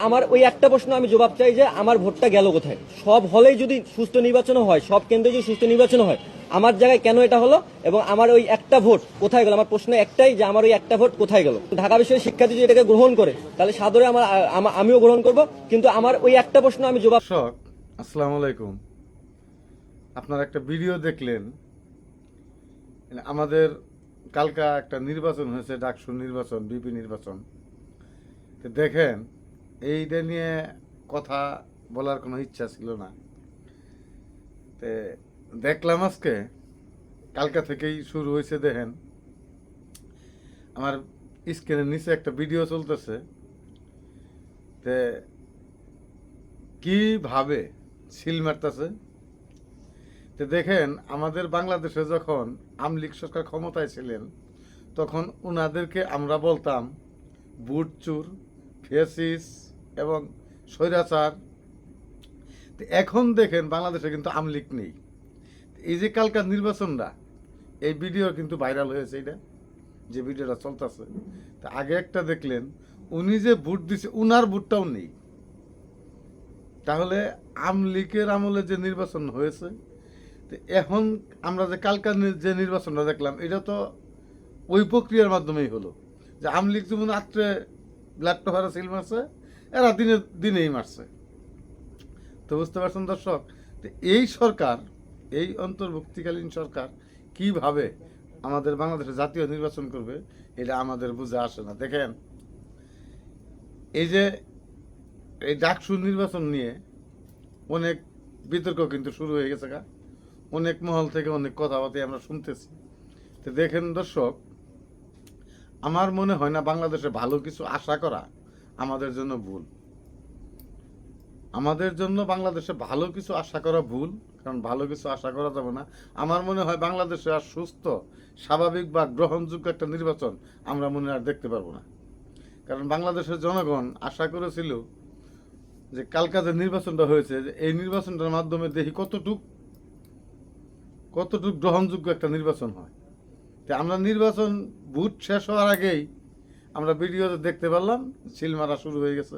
আমার ওই একটা প্রশ্ন আমি জবাব চাই যে আমার ভোটটা গেল কোথায়। সব হলেই যদি সুষ্ঠু নির্বাচন হয়, সব কেন্দ্রে যদি সুষ্ঠু নির্বাচন হয়, আমার জায়গায় কেন এটা হলো এবং আমার ওই একটা ভোট কোথায় গেল? আমার প্রশ্ন একটাই যে আমার ওই একটা ভোট কোথায় গেল। ঢাকা বিশ্ববিদ্যালয়ের শিক্ষার্থী যদি এটাকে গ্রহণ করে তাহলে সাদরে আমিও গ্রহণ করব, কিন্তু আমার ওই একটা প্রশ্ন আমি জবাব। দর্শক আসসালামু আলাইকুম। আপনারা একটা ভিডিও দেখলেন, আমাদের কালকা একটা নির্বাচন হয়েছে, ডাকসু নির্বাচন, বিপি নির্বাচন। তো দেখেন, এইটা নিয়ে কথা বলার কোনো ইচ্ছা ছিল না। তে দেখলাম আজকে কালকা থেকেই শুরু হয়েছে। দেখেন আমার স্ক্রিনের নিচে একটা ভিডিও চলতেছে, তে কিভাবে সিল মারতেছে। তো দেখেন, আমাদের বাংলাদেশে যখন আওয়ামী লীগ সরকার ক্ষমতায় ছিলেন তখন উনাদেরকে আমরা বলতাম বুটচুর, ফেসিস এবং স্বৈরাচার। তো এখন দেখেন বাংলাদেশে কিন্তু আওয়ামী লীগ নেই। এই যে কালকার নির্বাচনটা, এই ভিডিও কিন্তু ভাইরাল হয়েছে, এটা যে ভিডিওটা চলতেছে। তা আগে একটা দেখলেন, উনি যে ভোট দিছে উনার ভোটটাও নেই। তাহলে আওয়ামী লীগের আমলে যে নির্বাচন হয়েছে, তো এখন আমরা যে কালকার যে নির্বাচনটা দেখলাম, এটা তো ওই প্রক্রিয়ার মাধ্যমেই হলো। যে আওয়ামী লীগ যেমন রাত্রে ল্যাপটপ হারা সিল মারছে, এরা দিনেই মারছে। তো বুঝতে পারছেন দর্শক, তো এই সরকার, এই অন্তর্ভুক্তিকালীন সরকার কিভাবে আমাদের বাংলাদেশে জাতীয় নির্বাচন করবে, এটা আমাদের বুঝে আসে না। দেখেন, এই যে এই ডাকসু নির্বাচন নিয়ে অনেক বিতর্ক কিন্তু শুরু হয়ে গেছে। অনেক মহল থেকে অনেক কথাবার্তা আমরা শুনতেছি। তো দেখেন দর্শক, আমার মনে হয় না বাংলাদেশে ভালো কিছু আশা করা আমাদের জন্য ভুল। আমাদের জন্য বাংলাদেশে ভালো কিছু আশা করা ভুল, কারণ ভালো কিছু আশা করা যাবে না। আমার মনে হয় বাংলাদেশে আর সুস্থ, স্বাভাবিক বা গ্রহণযোগ্য একটা নির্বাচন আমরা মনে আর দেখতে পারবো না। কারণ বাংলাদেশের জনগণ আশা করেছিল যে কালকা যে নির্বাচনটা হয়েছে, যে এই নির্বাচনটার মাধ্যমে দেখি কতটুক গ্রহণযোগ্য একটা নির্বাচন হয়। তো আমরা নির্বাচন ভোট শেষ হওয়ার আগেই আমরা ভিডিওতে দেখতে পারলাম সিল মারা শুরু হয়ে গেছে।